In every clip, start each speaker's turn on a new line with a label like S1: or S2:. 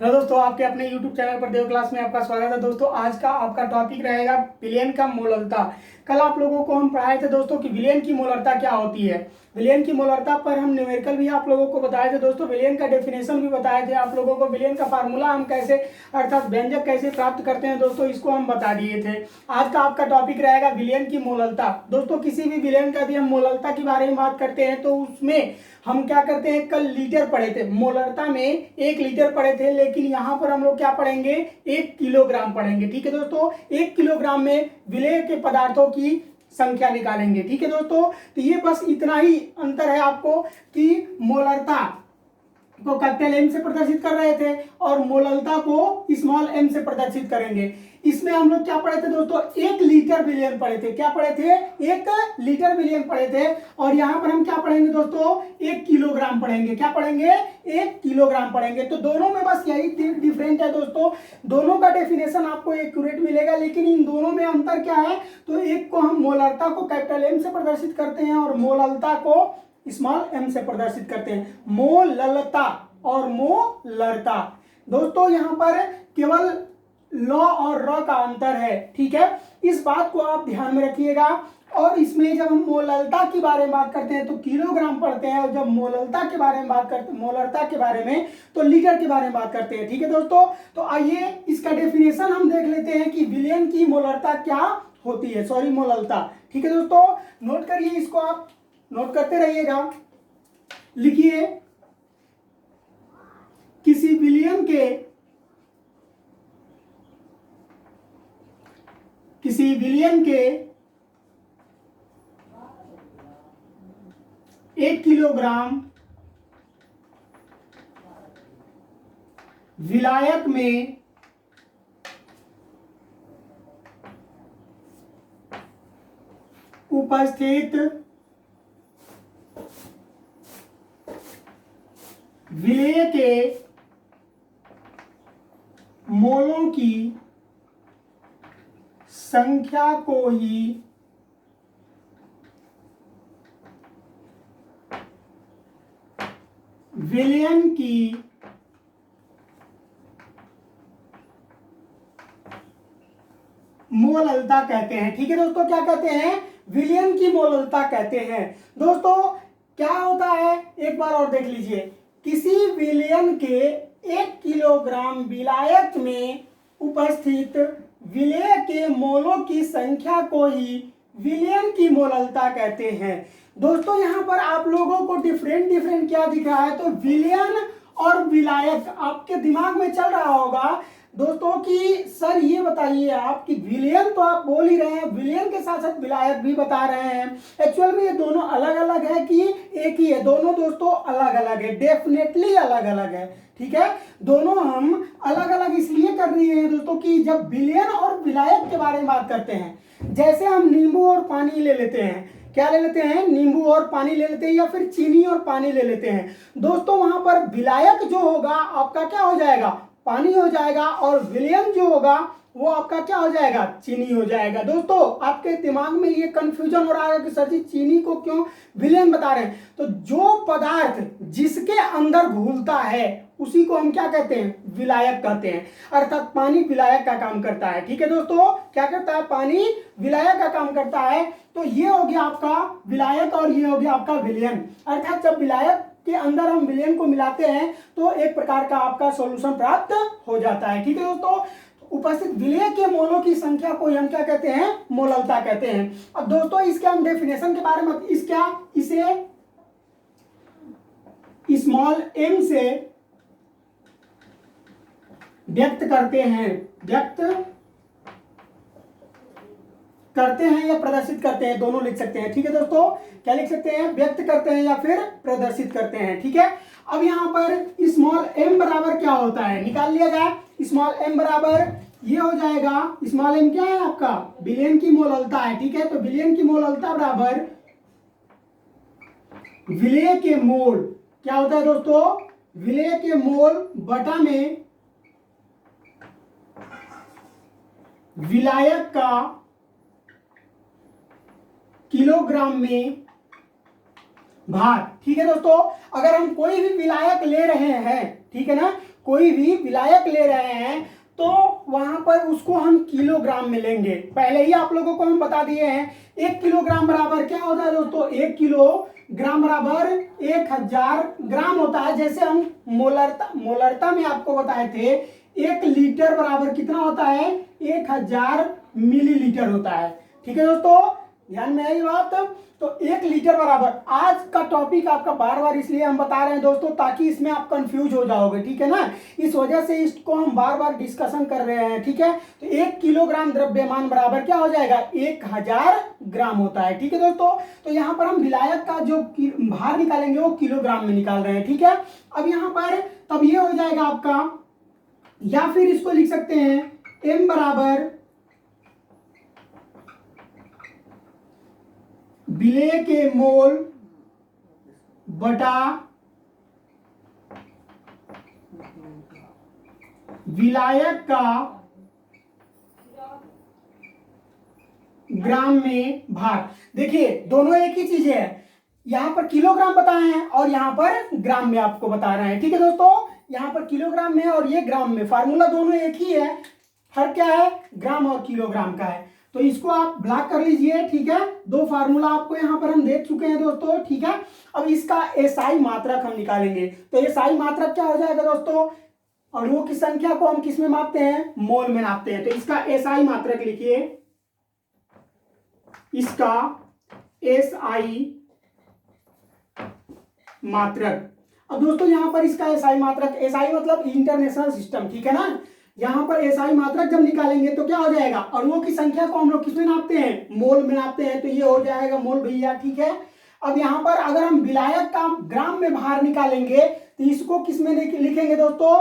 S1: Hello दोस्तों, आपके अपने YouTube चैनल पर देव क्लास में आपका स्वागत है। दोस्तों, आज का आपका टॉपिक रहेगा विलेन का मोलरता। कल आप लोगों को हम पढ़ाए थे दोस्तों कि विलेन की मोलरता क्या होती है। विलेन की मोलरता पर हम न्यूमेरिकल भी आप लोगों को बताए थे दोस्तों। विलेन का डेफिनेशन भी बताए थे आप लोगों को। विलेन का फार्मूला हम कैसे अर्थात व्यंजक कैसे प्राप्त करते हैं दोस्तों, इसको हम बता दिए थे। आज का आपका टॉपिक रहेगा विलेन की मोलरता। दोस्तों, किसी भी विलेन का यदि हम मोलरता के बारे में बात करते हैं तो उसमें हम क्या करते हैं, कल लीटर पढ़े थे, मोलरता में 1 लीटर पढ़े थे, लेकिन यहाँ पर हम लोग क्या पढ़ेंगे, 1 किलोग्राम पढ़ेंगे। ठीक है दोस्तों, 1 किलोग्राम में विलेय के पदार्थों की संख्या निकालेंगे। ठीक है दोस्तों, तो ये बस इतना ही अंतर है आपको कि मोलरता को कैपिटल एम से प्रदर्शित कर रहे थे और मोलरता को स्मॉल एम से प्रदर्शित करेंगे। इसमें हम लोग क्या पढ़े थे दोस्तों, 1 लीटर विलियन पढ़े थे। क्या पढ़े थे, 1 लीटर विलियन पढ़े थे। और यहां पर हम क्या पढ़ेंगे दोस्तों, 1 किलोग्राम पढ़ेंगे। क्या पढ़ेंगे, 1 किलोग्राम पढ़ेंगे। तो दोनों में बस यही डिफरेंट है दोस्तों, दोनों का डेफिनेशन आपको एक्यूरेट मिलेगा, लेकिन इन दोनों में अंतर क्या है, तो एक को हम मोलरता को कैपिटल एम से प्रदर्शित करते हैं और मोलरता को स्मॉल एम से प्रदर्शित करते हैं। मोललता और मोलरता दोस्तों, यहां पर केवल लॉ और र का अंतर है। ठीक है, इस बात को आप ध्यान में रखिएगा। और इसमें जब हम मोललता के बारे में बात करते हैं तो किलोग्राम पढ़ते हैं, और जब मोललता के बारे में बात करते हैं, मोलरता के बारे में, तो लीटर के बारे में बात करते हैं। ठीक है दोस्तों, तो आइए इसका डेफिनेशन हम देख लेते हैं कि विलेन की मोलरता क्या होती है, सॉरी मोलरता। ठीक है दोस्तों, नोट करिए, इसको आप नोट करते रहिएगा। लिखिए, किसी विलियन के 1 किलोग्राम विलायक में उपस्थित विलेय के मोलों की संख्या को ही विलेयन की मोललता कहते हैं। ठीक है दोस्तों, क्या कहते हैं, विलेयन की मोललता कहते हैं। दोस्तों क्या होता है, एक बार और देख लीजिए, किसी विलेयन के 1 किलोग्राम विलायक में उपस्थित विलेय के मोलों की संख्या को ही विलेयन की मोललता कहते हैं। दोस्तों यहां पर आप लोगों को डिफरेंट क्या दिख रहा है, तो विलेयन और विलायक आपके दिमाग में चल रहा होगा दोस्तों कि सर ये बताइए आप कि विलेयन तो आप बोल ही रहे हैं, विलेयन के साथ साथ विलायक भी बता रहे हैं। एक्चुअल में ये दोनों अलग अलग है कि एक ही है, दोनों दोस्तों अलग अलग है, डेफिनेटली अलग अलग है। ठीक है, दोनों हम अलग अलग इसलिए कर रहे हैं दोस्तों कि जब विलेयन और विलायक के बारे में बात करते हैं, जैसे हम नींबू और पानी ले लेते हैं, क्या ले लेते हैं, नींबू और पानी ले लेते हैं, या फिर चीनी और पानी ले लेते हैं दोस्तों, वहां पर विलायक जो होगा आपका क्या हो जाएगा, पानी हो जाएगा, और विलेयन जो होगा वो आपका क्या हो जाएगा, चीनी हो जाएगा। दोस्तों आपके दिमाग में ये कंफ्यूजन हो रहा है कि सर जी चीनी को क्यों विलेयन बता रहे हैं, तो जो पदार्थ जिसके अंदर घुलता है उसी को हम क्या कहते हैं, विलायक कहते हैं। अर्थात पानी विलायक का काम करता है। ठीक है दोस्तों, क्या करता है, पानी विलायक का काम करता है। तो ये हो गया आपका विलायक और ये हो गया आपका विलेयन। अर्थात जब विलायक के अंदर हम विलेयन को मिलाते हैं तो एक प्रकार का आपका सॉल्यूशन प्राप्त हो जाता है। ठीक है दोस्तों, उपस्थित विलेय के मोलों की संख्या को हम क्या कहते हैं, मोललता कहते हैं। अब दोस्तों इसके हम डेफिनेशन के बारे में इसे स्मॉल एम से व्यक्त करते हैं या प्रदर्शित करते हैं, दोनों लिख सकते हैं। ठीक है दोस्तों, क्या लिख सकते हैं, व्यक्त करते हैं या फिर प्रदर्शित करते हैं। ठीक है, अब यहां पर स्मॉल एम बराबर क्या होता है, निकाल लिया जाए। स्मॉल एम बराबर ये हो जाएगा, स्मॉल एम क्या है आपका, विलेयन की मोललता है। ठीक है, तो विलेयन की मोललता बराबर विलेय के मोल, क्या होता है दोस्तों, विलेय के मोल बटा में विलायक का किलोग्राम में भार। ठीक है दोस्तों, अगर हम कोई भी विलायक ले रहे हैं, ठीक है ना, कोई भी विलायक ले रहे हैं तो वहां पर उसको हम किलोग्राम में लेंगे। पहले ही आप लोगों को हम बता दिए हैं 1 किलोग्राम बराबर क्या होता है दोस्तों, 1 किलोग्राम बराबर 1000 ग्राम होता है। जैसे हम मोलरता में आपको बताए थे 1 लीटर बराबर कितना होता है, 1000 मिलीलीटर होता है। ठीक है दोस्तों, ध्यान में आई बात। तो 1 लीटर बराबर, आज का टॉपिक आपका बार बार इसलिए हम बता रहे हैं दोस्तों ताकि इसमें आप कंफ्यूज हो जाओगे, ठीक है ना, इस वजह से इसको हम बार बार डिस्कशन कर रहे हैं। ठीक है, तो 1 किलोग्राम द्रव्यमान बराबर क्या हो जाएगा, 1000 ग्राम होता है। ठीक है दोस्तों, तो यहाँ पर हम विलायक का जो भार निकालेंगे वो किलोग्राम में निकाल रहे हैं। ठीक है, अब यहाँ पर तब ये हो जाएगा आपका, या फिर इसको लिख सकते हैं m बराबर विलेय के मोल बटा विलायक का ग्राम में भार। देखिए दोनों एक ही चीज है, यहां पर किलोग्राम बताए हैं और यहां पर ग्राम में आपको बता रहे हैं। ठीक है दोस्तों, यहां पर किलोग्राम में और ये ग्राम में, फार्मूला दोनों एक ही है, फर्क क्या है, ग्राम और किलोग्राम का है। तो इसको आप ब्लॉक कर लीजिए। ठीक है, दो फार्मूला आपको यहां पर हम देख चुके हैं दोस्तों। ठीक है, अब इसका एसआई मात्रक हम निकालेंगे। तो एसआई मात्रक क्या हो जाएगा दोस्तों, अणुओं की संख्या को हम किस में मापते हैं, मोल में नापते हैं। तो इसका एसआई मात्रक लिखिए, इसका एसआई मात्रक। अब दोस्तों यहां पर इसका एसआई मात्रक, एसआई मतलब इंटरनेशनल सिस्टम, ठीक है ना, यहां पर एसआई मात्रक जब निकालेंगे तो क्या हो जाएगा, अणुओं की संख्या को हम लोग किसमें नापते हैं, मोल में नापते हैं, तो ये हो जाएगा मोल भैया। ठीक है, अब यहां पर अगर हम विलायक का ग्राम में भार निकालेंगे तो इसको किसमें लिखेंगे दोस्तों,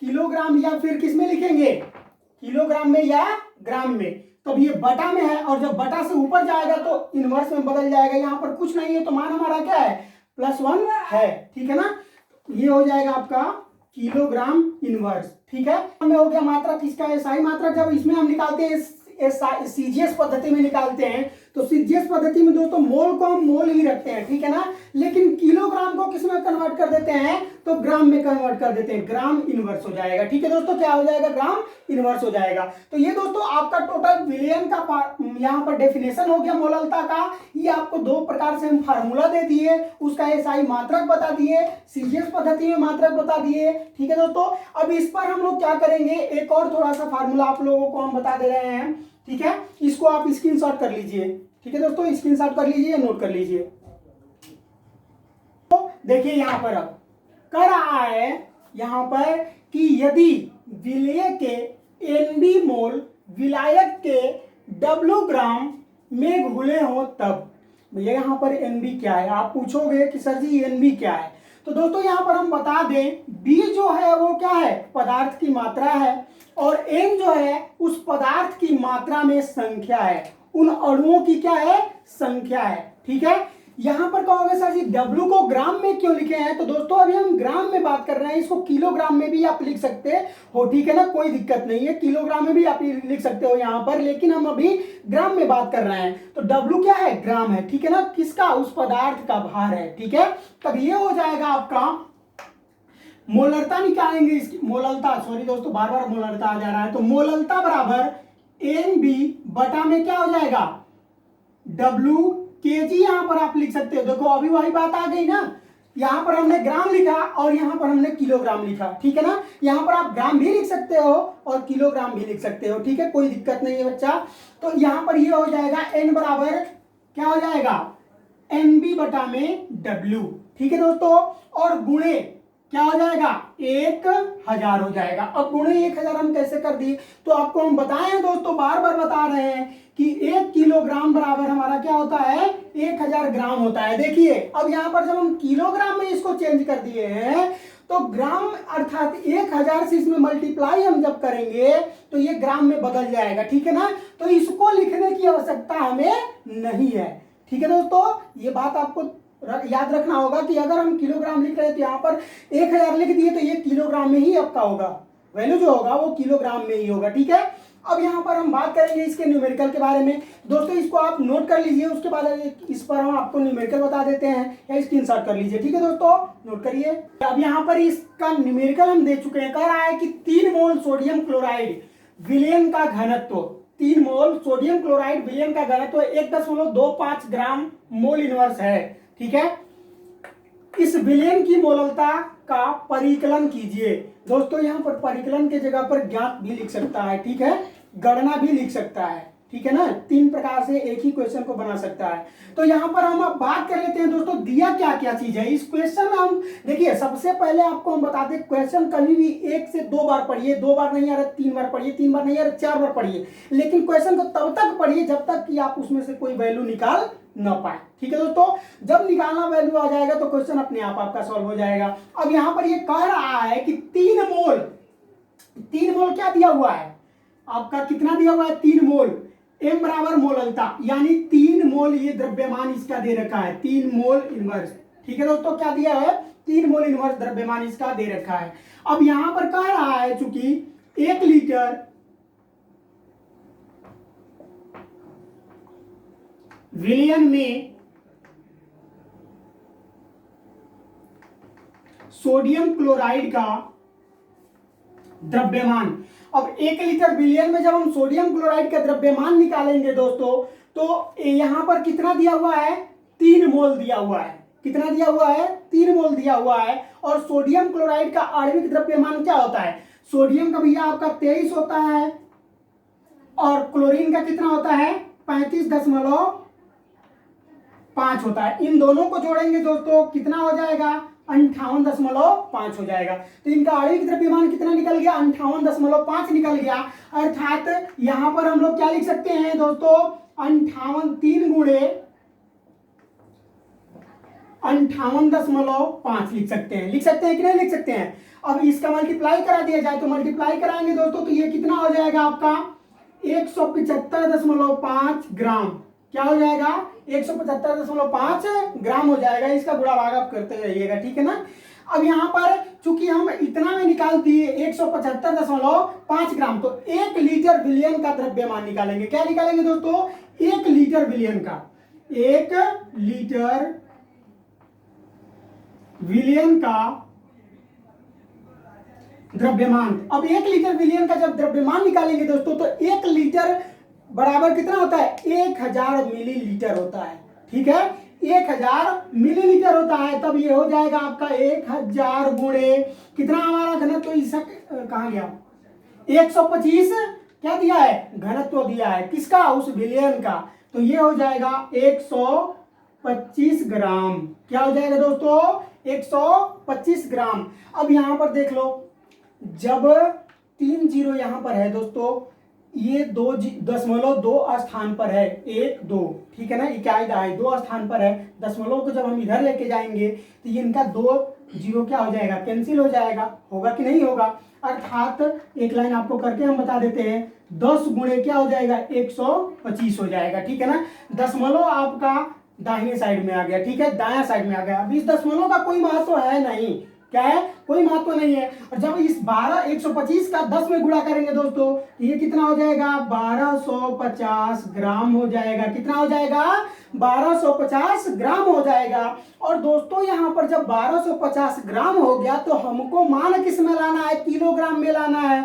S1: किलोग्राम, या फिर किसमें लिखेंगे, किलोग्राम में या ग्राम में। तब ये बटा में है, और जब बटा से ऊपर जाएगा तो इनवर्स में बदल जाएगा। यहाँ पर कुछ नहीं है तो मान हमारा क्या है, +1 है। ठीक है ना, ये हो जाएगा आपका किलोग्राम इनवर्स। ठीक है, हमें हो गया मात्रक, इसका एसआई मात्रक जब इसमें हम निकालते हैं सीजीएस पद्धति में निकालते हैं, तो सीजीएस पद्धति में दोस्तों मोल को हम मोल ही रखते हैं। ठीक है ना, लेकिन किलोग्राम को किसमें कन्वर्ट कर देते हैं, तो ग्राम में कन्वर्ट कर देते हैं, ग्राम इनवर्स हो जाएगा। ठीक है दोस्तों, क्या हो जाएगा, ग्राम इनवर्स हो जाएगा। तो ये दोस्तों आपका टोटल विलियन का यहाँ पर डेफिनेशन हो गया मोललता का। ये आपको दो प्रकार से हम फार्मूला दे दिए, उसका एसआई मात्रक बता दिए, सीजीएस पद्धति में मात्रक बता दिए। ठीक है दोस्तों, अब इस पर हम लोग क्या करेंगे, एक और थोड़ा सा फार्मूला आप लोगों को हम बता दे रहे हैं। ठीक है, इसको आप स्क्रीनशॉट कर लीजिए। ठीक है दोस्तों, स्क्रीनशॉट कर लीजिए, नोट कर लीजिए। तो देखिए यहां पर अब कह रहा है यहां पर कि यदि विलेय के एनबी मोल विलायक के डब्ल्यू ग्राम में घुले हो तब। भैया यहाँ पर एनबी क्या है, आप पूछोगे कि सर जी एनबी क्या है। तो दोस्तों यहाँ पर हम बता दें, बी जो है वो क्या है, पदार्थ की मात्रा है, और एन जो है उस पदार्थ की मात्रा में संख्या है, उन अणुओं की क्या है, संख्या है। ठीक है, यहां पर कहोगे सर जी डब्ल्यू को ग्राम में क्यों लिखे हैं, तो दोस्तों अभी हम ग्राम में बात कर रहे हैं, इसको किलोग्राम में भी आप लिख सकते हो। ठीक है ना, कोई दिक्कत नहीं है, किलोग्राम में भी आप लिख सकते हो यहां पर, लेकिन हम अभी ग्राम में बात कर रहे हैं। तो डब्ल्यू क्या है, ग्राम है। ठीक है ना, किसका, उस पदार्थ का भार है। ठीक है, तब ये हो जाएगा आपका मोलरता निकालेंगे, इसकी मोललता, सॉरी दोस्तों बार बार मोलरता आ जा रहा है, तो मोललता बराबर एन बी बटा में क्या हो जाएगा, डब्ल्यू केजी। यहां पर आप लिख सकते हो, देखो अभी वही बात आ गई ना, यहां पर हमने ग्राम लिखा और यहां पर हमने किलोग्राम लिखा। ठीक है ना, यहां पर आप ग्राम भी लिख सकते हो और किलोग्राम भी लिख सकते हो। ठीक है, कोई दिक्कत नहीं है बच्चा। तो यहां पर ये हो जाएगा एन बराबर क्या हो जाएगा, एन बी बटा में डब्ल्यू। ठीक है दोस्तों, और गुणे क्या हो जाएगा, 1000 हो जाएगा। अब गुणे 1000 हम कैसे कर दिए, तो आपको हम बताए हैं दोस्तों, बार बार बता रहे हैं कि 1 किलोग्राम बराबर हमारा क्या होता है, 1000 ग्राम होता है। देखिए अब यहाँ पर जब हम किलोग्राम में इसको चेंज कर दिए हैं, तो ग्राम अर्थात 1000 से इसमें मल्टीप्लाई हम जब करेंगे तो ये ग्राम में बदल जाएगा। ठीक है ना, तो इसको लिखने की आवश्यकता हमें नहीं है। ठीक है दोस्तों, ये बात आपको याद रखना होगा कि अगर हम किलोग्राम लिख रहे हैं तो यहाँ पर 1000 लिख दिए तो ये किलोग्राम में ही आपका होगा, वैल्यू जो होगा वो किलोग्राम में ही होगा। ठीक है, अब यहाँ पर हम बात करेंगे इसके न्यूमेरिकल के बारे में। दोस्तों इसको आप नोट कर लीजिए, उसके बाद इस पर हम आपको न्यूमेरिकल बता देते हैं, या स्क्रीनशॉट कर लीजिए। ठीक है दोस्तों, नोट करिए। अब यहाँ पर इसका न्यूमेरिकल हम दे चुके हैं। कह रहा है कि 3 मोल सोडियम क्लोराइड विलयन का घनत्व, 3 मोल सोडियम क्लोराइड विलयन का घनत्व 1.25 ग्राम मोल इनवर्स है। ठीक है, इस विलयन की मोललता का परिकलन कीजिए। दोस्तों यहाँ पर परिकलन के जगह पर ज्ञात भी लिख सकता है, ठीक है, गणना भी लिख सकता है, ठीक है ना। 3 प्रकार से एक ही क्वेश्चन को बना सकता है। तो यहाँ पर हम अब बात कर लेते हैं दोस्तों, दिया क्या क्या चीज है इस क्वेश्चन में। हम देखिए, सबसे पहले आपको हम बता दें, क्वेश्चन कभी भी 1 से 2 बार पढ़िए, 2 बार नहीं आ रहा 3 बार पढ़िए, 3 बार नहीं आ रहा 4 बार पढ़िए, लेकिन क्वेश्चन को तब तक पढ़िए जब तक कि आप उसमें से कोई वैल्यू निकाल न पाए। ठीक है दोस्तों, जब निकालना वैल्यू आ जाएगा तो क्वेश्चन अपने आप आपका सॉल्व हो जाएगा। अब यहाँ पर ये कह रहा है कि 3 मोल क्या दिया हुआ है आपका, कितना दिया हुआ है, 3 मोल, m बराबर मोललता, यानी 3 मोल ये द्रव्यमान इसका दे रखा है, 3 मोल इनवर्स। ठीक है दोस्तों, क्या दिया है, 3 मोल इनवर्स द्रव्यमान इसका दे रखा है। अब यहां पर कह रहा है चूंकि 1 लीटर विलयन में सोडियम क्लोराइड का द्रव्यमान, अब 1 लीटर विलयन में जब हम सोडियम क्लोराइड का द्रव्यमान निकालेंगे दोस्तों, तो यहां पर कितना दिया हुआ है, 3 मोल दिया हुआ है। कितना दिया हुआ है, 3 मोल दिया हुआ है। और सोडियम क्लोराइड का आणविक द्रव्यमान क्या होता है, सोडियम का भैया आपका 23 होता है, और क्लोरीन का कितना होता है, 35.5 होता है। इन दोनों को जोड़ेंगे दोस्तों, कितना हो जाएगा, 58.5 हो जाएगा। तो इनका आणविक द्रव्यमान कितना निकल गया, 58.5 निकल गया। अर्थात यहां पर हम लोग क्या लिख सकते हैं दोस्तों, 3 गुणे 58.5 लिख सकते हैं। लिख सकते हैं कि नहीं लिख सकते हैं। अब इसका मल्टीप्लाई करा दिया जाए, तो मल्टीप्लाई कराएंगे दोस्तों, तो ये कितना हो जाएगा आपका, 175.5 ग्राम। क्या हो जाएगा, 175.5 ग्राम हो जाएगा। इसका गुणा भाग आप करते रहिएगा, ठीक है ना। अब यहाँ पर चूंकि हम इतना में निकाल दिए 175.5 ग्राम, तो 1 लीटर विलयन का द्रव्यमान निकालेंगे। क्या निकालेंगे दोस्तों, 1 लीटर विलयन का, 1 लीटर विलयन का द्रव्यमान। अब 1 लीटर विलयन का जब द्रव्यमान निकालेंगे दोस्तों, तो 1 लीटर बराबर कितना होता है, 1000 मिलीलीटर होता है। ठीक है, 1000 मिलीलीटर होता है। तब ये हो जाएगा आपका 1000 गुणे कितना, हमारा घनत्व इसका कहाँ गया, 125 क्या दिया है, घनत्व दिया है, किसका, उस विलयन का। तो ये हो जाएगा 125 ग्राम। क्या हो जाएगा दोस्तों, 125 ग्राम। अब यहां पर देख लो, जब 3 जीरो यहां पर है दोस्तों, ये 2.2 स्थान पर है, 1 2, ठीक है ना, इकायदा है, 2 स्थान पर है। दशमलव को जब हम इधर लेके जाएंगे तो ये इनका 2 जीरो क्या हो जाएगा, कैंसिल हो जाएगा। होगा कि नहीं होगा। अर्थात एक लाइन आपको करके हम बता देते हैं, 10 गुणे क्या हो जाएगा, 125 हो जाएगा। ठीक है ना, दशमलव आपका दाहिने साइड में आ गया, ठीक है, दाया साइड में आ गया। अब इस दशमलव का कोई महत्व है नहीं, क्या है, कोई महत्व नहीं है। और जब इस 125 का 10 में गुणा करेंगे दोस्तों, तो ये कितना हो जाएगा, 1250 ग्राम हो जाएगा। कितना हो जाएगा, 1250 ग्राम हो जाएगा। और दोस्तों यहाँ पर जब 1250 ग्राम हो गया, तो हमको मान किस में लाना है, किलोग्राम में लाना है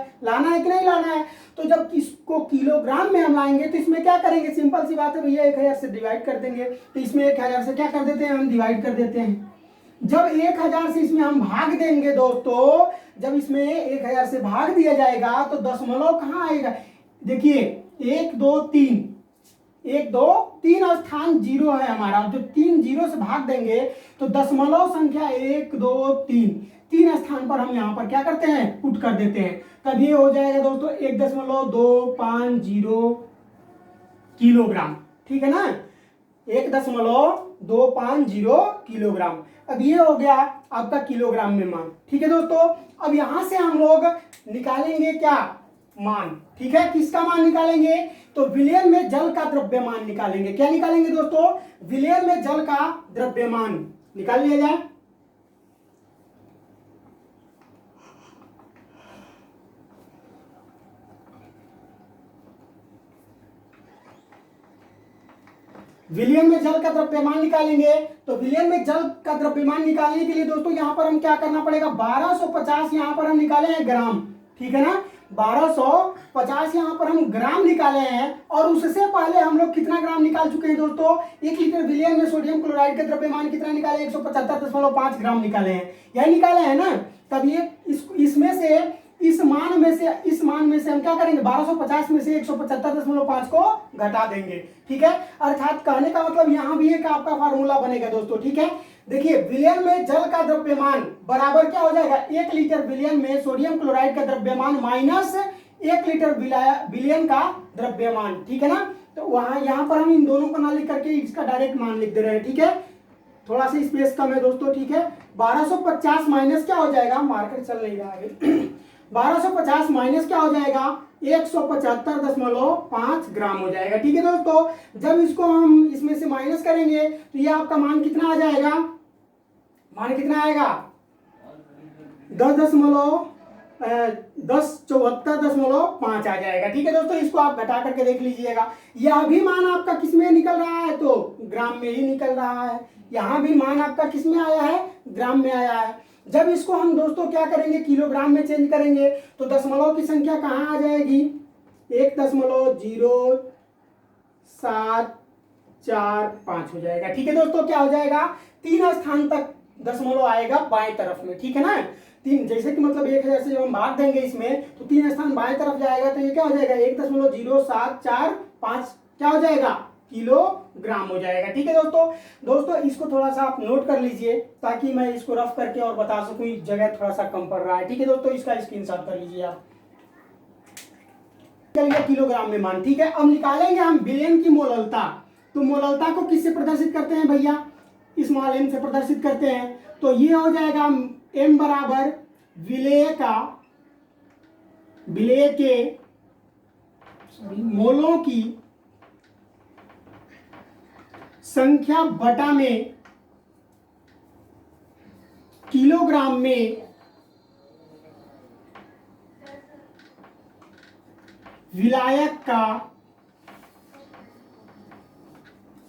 S1: कि नहीं लाना है। तो जब इसको किलोग्राम में हम लाएंगे, तो इसमें क्या करेंगे, सिंपल सी बात है भैया, 1000 से डिवाइड कर देंगे। तो इसमें 1000 से क्या कर देते हैं, हम डिवाइड कर देते हैं। जब 1000 से इसमें हम भाग देंगे दोस्तों, जब इसमें 1000 से भाग दिया जाएगा, तो दशमलव कहाँ आएगा, देखिए 1 2 3, 1 2 3 स्थान जीरो है हमारा। जो 3 जीरो से भाग देंगे, तो दशमलव संख्या 1 2 3 स्थान पर हम यहाँ पर क्या करते हैं, पुट कर देते हैं। तब ये हो जाएगा दोस्तों 1.250 किलोग्राम। ठीक है ना, 1.250 किलोग्राम। अब ये हो गया आपका किलोग्राम में मान। ठीक है दोस्तों, अब यहां से हम लोग निकालेंगे क्या, मान। ठीक है, किसका मान निकालेंगे, तो विलयन में जल का द्रव्यमान निकालेंगे। क्या निकालेंगे दोस्तों, विलयन में जल का द्रव्यमान निकाल लिया जाए। विलियन में जल का द्रव्यमान निकालेंगे। तो विलियन में जल का द्रव्यमान निकालने के लिए दोस्तों यहाँ पर हम क्या करना पड़ेगा, 1250 यहाँ पर हम निकाले हैं ग्राम, ठीक है ना, 1250 यहाँ पर हम ग्राम निकाले हैं। और उससे पहले हम लोग कितना ग्राम निकाल चुके हैं दोस्तों, 1 लीटर विलियन में सोडियम क्लोराइड का द्रव्यमान कितना निकाले, 175.5 ग्राम निकाले हैं, यही निकाले हैं ना। तब ये इसमें से इस मान में से हम क्या करेंगे, 1250 में से 175.5 को घटा देंगे, ठीक है। अर्थात कहने का मतलब यहाँ भी एक आपका फार्मूला बनेगा दोस्तों, ठीक है। देखिए विलियन में जल का द्रव्यमान बराबर क्या हो जाएगा, 1 लीटर विलियन में सोडियम क्लोराइड का द्रव्यमान माइनस 1 लीटर विलियन का द्रव्यमान, ठीक है ना। तो वहां यहाँ पर हम इन दोनों को ना लिख करके इसका डायरेक्ट मान लिख दे रहे हैं, ठीक है। थोड़ा सा स्पेस कम है दोस्तों, ठीक है। 1250 माइनस क्या हो जाएगा, मार्कर चल नहीं रहा है 1250 माइनस क्या हो जाएगा, 175.5 ग्राम हो जाएगा, ठीक है दोस्तों। जब इसको हम इसमें से माइनस करेंगे तो ये आपका मान कितना आ जाएगा, मान कितना आएगा, 10.74.5 आ जाएगा, ठीक है दोस्तों। इसको आप घटा करके देख लीजिएगा। यह भी मान आपका किस में निकल रहा है, तो ग्राम में ही निकल रहा है। यहाँ भी मान आपका किस में आया है, ग्राम में आया है। जब इसको हम दोस्तों क्या करेंगे, किलोग्राम में चेंज करेंगे तो दशमलव की संख्या कहाँ आ जाएगी, 1.0745 हो जाएगा, ठीक है दोस्तों। क्या हो जाएगा, 3 स्थान तक दशमलव आएगा बाएं तरफ में, ठीक है ना। 3 जैसे कि मतलब 1000 से जब हम भाग देंगे इसमें तो 3 स्थान बाएं तरफ जाएगा, तो ये क्या हो जाएगा, 1.0745 क्या हो जाएगा, किलोग्राम हो जाएगा, ठीक है दोस्तों। इसको थोड़ा सा आप नोट कर लीजिए ताकि मैं इसको रफ करके और बता सकूं, इस जगह थोड़ा सा कम पड़ रहा है, ठीक है दोस्तों। इसका स्क्रीनशॉट कर लीजिए आप, चलिए किलोग्राम में मान, ठीक है। अब निकालेंगे हम विलयन की मोललता। तो मोललता को किससे प्रदर्शित करते हैं भैया, स्मॉल m से प्रदर्शित करते हैं। तो ये हो जाएगा m बराबर विलेय के मोलों की संख्या बटा में किलोग्राम में विलायक का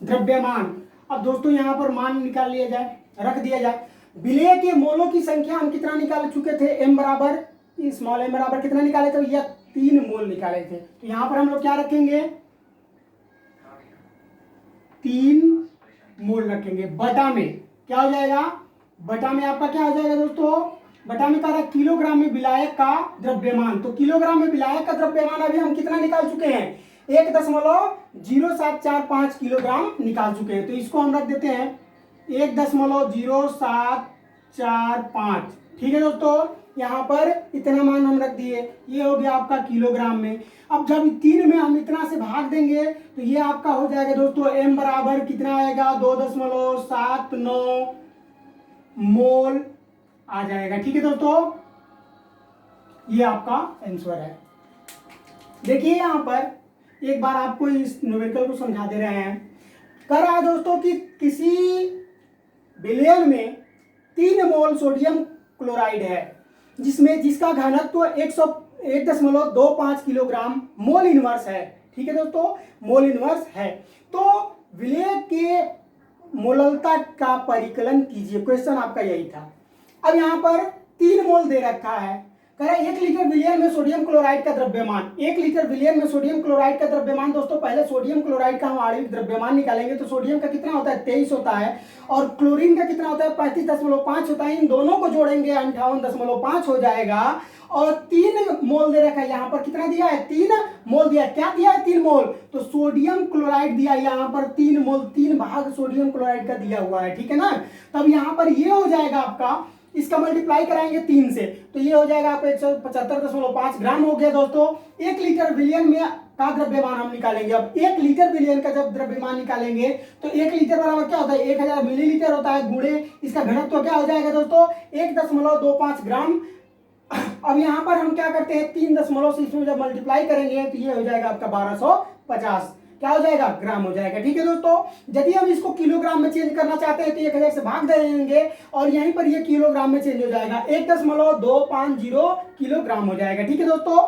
S1: द्रव्यमान। अब दोस्तों यहां पर मान निकाल लिया जाए, रख दिया जाए। विलेय के मोलों की संख्या हम कितना निकाल चुके थे, m बराबर स्मॉल m बराबर कितना निकाले थे, यह 3 मोल निकाले थे। तो यहां पर हम लोग क्या रखेंगे, 3 मोल रखेंगे। बटा में क्या हो जाएगा, बटा में आपका क्या हो जाएगा दोस्तों, बटा में कह रहा है किलोग्राम में विलायक का द्रव्यमान। तो किलोग्राम में विलायक का द्रव्यमान अभी हम कितना निकाल चुके हैं, 1.0745 किलोग्राम निकाल चुके हैं। तो इसको हम रख देते हैं 1.0745, ठीक है दोस्तों। यहाँ पर इतना मान हम रख दिए, ये हो गया आपका किलोग्राम में। अब जब 3 में हम इतना से भाग देंगे तो ये आपका हो जाएगा दोस्तों m बराबर कितना आएगा, 2.79 मोल आ जाएगा, ठीक है दोस्तों। ये आपका आंसर है। देखिए यहाँ पर एक बार आपको इस न्यूमेरिकल को समझा दे रहे हैं। कह रहा है दोस्तों कि किसी विलयन में 3 मोल सोडियम क्लोराइड है जिसका घनत्व 1.25 किलोग्राम मोल इनवर्स है, ठीक है दोस्तों, मोल इनवर्स है। तो विलय के मोललता का परिकलन कीजिए, क्वेश्चन आपका यही था। अब यहाँ पर 3 मोल दे रखा है, कह रहा है 1 लीटर विलियन में सोडियम क्लोराइड का द्रव्यमान। 1 लीटर विलियन में सोडियम क्लोराइड का द्रव्यमान दोस्तों, पहले सोडियम क्लोराइड का हम आणविक द्रव्यमान निकालेंगे। तो सोडियम का कितना होता है, 23 होता है, और क्लोरीन का कितना होता है, 35.5 होता है। इन दोनों को जोड़ेंगे 58.5 हो जाएगा। और 3 मोल दे रखा है, यहाँ पर कितना दिया है, 3 मोल दिया। क्या दिया है, 3 मोल। तो सोडियम क्लोराइड दिया यहाँ पर 3 मोल, 3 भाग सोडियम क्लोराइड का दिया हुआ है, ठीक है ना। तब यहाँ पर ये हो जाएगा आपका, इसका मल्टीप्लाई कराएंगे 3 से, तो ये हो जाएगा आपका 175.5 ग्राम हो गया दोस्तों। 1 लीटर विलियन में का द्रव्यमान हम निकालेंगे। अब 1 लीटर विलियन का जब द्रव्यमान निकालेंगे तो 1 लीटर बराबर क्या होता है, 1000 मिलीलीटर होता है, गुणे इसका घनत्व क्या हो जाएगा दोस्तों, 1.25 ग्राम। अब यहाँ पर हम क्या करते हैं, 3 दशमलव से इसमें जब मल्टीप्लाई करेंगे तो ये हो जाएगा आपका 1250, क्या हो जाएगा, ग्राम हो जाएगा, ठीक है दोस्तों। यदि हम इसको किलोग्राम में चेंज करना चाहते हैं तो 1000 से भाग देंगे और यहीं पर ये किलोग्राम में चेंज हो जाएगा, 1.250 किलोग्राम हो जाएगा, ठीक है दोस्तों।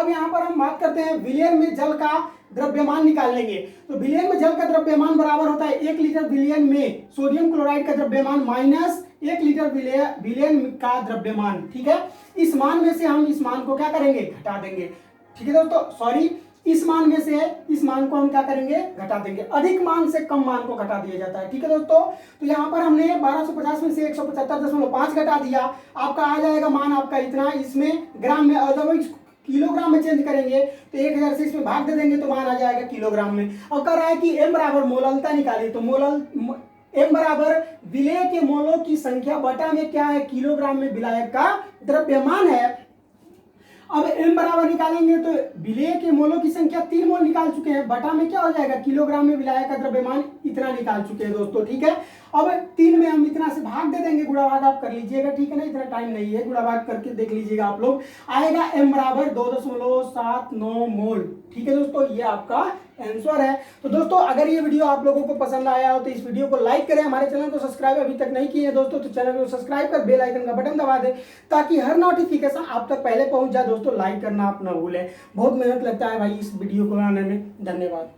S1: अब यहाँ पर हम बात करते हैं विलयन में जल का द्रव्यमान निकाल लेंगे। तो विलयन में जल का द्रव्यमान बराबर होता है 1 लीटर विलयन में सोडियम क्लोराइड का द्रव्यमान माइनस 1 लीटर विलयन का द्रव्यमान। ठीक है, इस मान में से हम इस मान को क्या करेंगे, घटा देंगे। ठीक है दोस्तों, सॉरी, इस मान में से इस मान को हम क्या करेंगे, घटा देंगे। अधिक मान से कम मान को घटा दिया जाता है। ठीक है दोस्तों, तो यहाँ पर हमने 1250 में से 175.5 घटा दिया, आपका आ जाएगा मान आपका इतना, इसमें ग्राम में, और जब किलोग्राम में चेंज करेंगे तो 1000 से इसमें भाग दे देंगे तो मान आ जाएगा किलोग्राम में। और कह रहा है कि m बराबर मोललता निकालिए, तो m बराबर विलेय के मोलों की संख्या बटा में क्या है, किलोग्राम में विलायक का द्रव्यमान है। अब m बराबर निकालेंगे तो विलेय के मोलों की संख्या 3 मोल निकाल चुके हैं, बटा में क्या हो जाएगा, किलोग्राम में विलायक का द्रव्यमान इतना निकाल चुके हैं दोस्तों। ठीक है, अब 3 में हम इतना से भाग दे देंगे, गुणा भाग आप कर लीजिएगा। ठीक है ना, इतना टाइम नहीं है, गुणा भाग करके देख लीजिएगा आप लोग, आएगा m बराबर 2.79 मोल। ठीक है दोस्तों, ये आपका आंसर है। तो दोस्तों अगर ये वीडियो आप लोगों को पसंद आया हो तो इस वीडियो को लाइक करें, हमारे चैनल को सब्सक्राइब अभी तक नहीं किए हैं दोस्तों तो चैनल को सब्सक्राइब कर बेल आइकन का बटन दबा दें ताकि हर नोटिफिकेशन आप तक पहले पहुंच जाए। दोस्तों लाइक करना आप ना भूलें, बहुत मेहनत लगता है भाई इस वीडियो को बनाने में। धन्यवाद।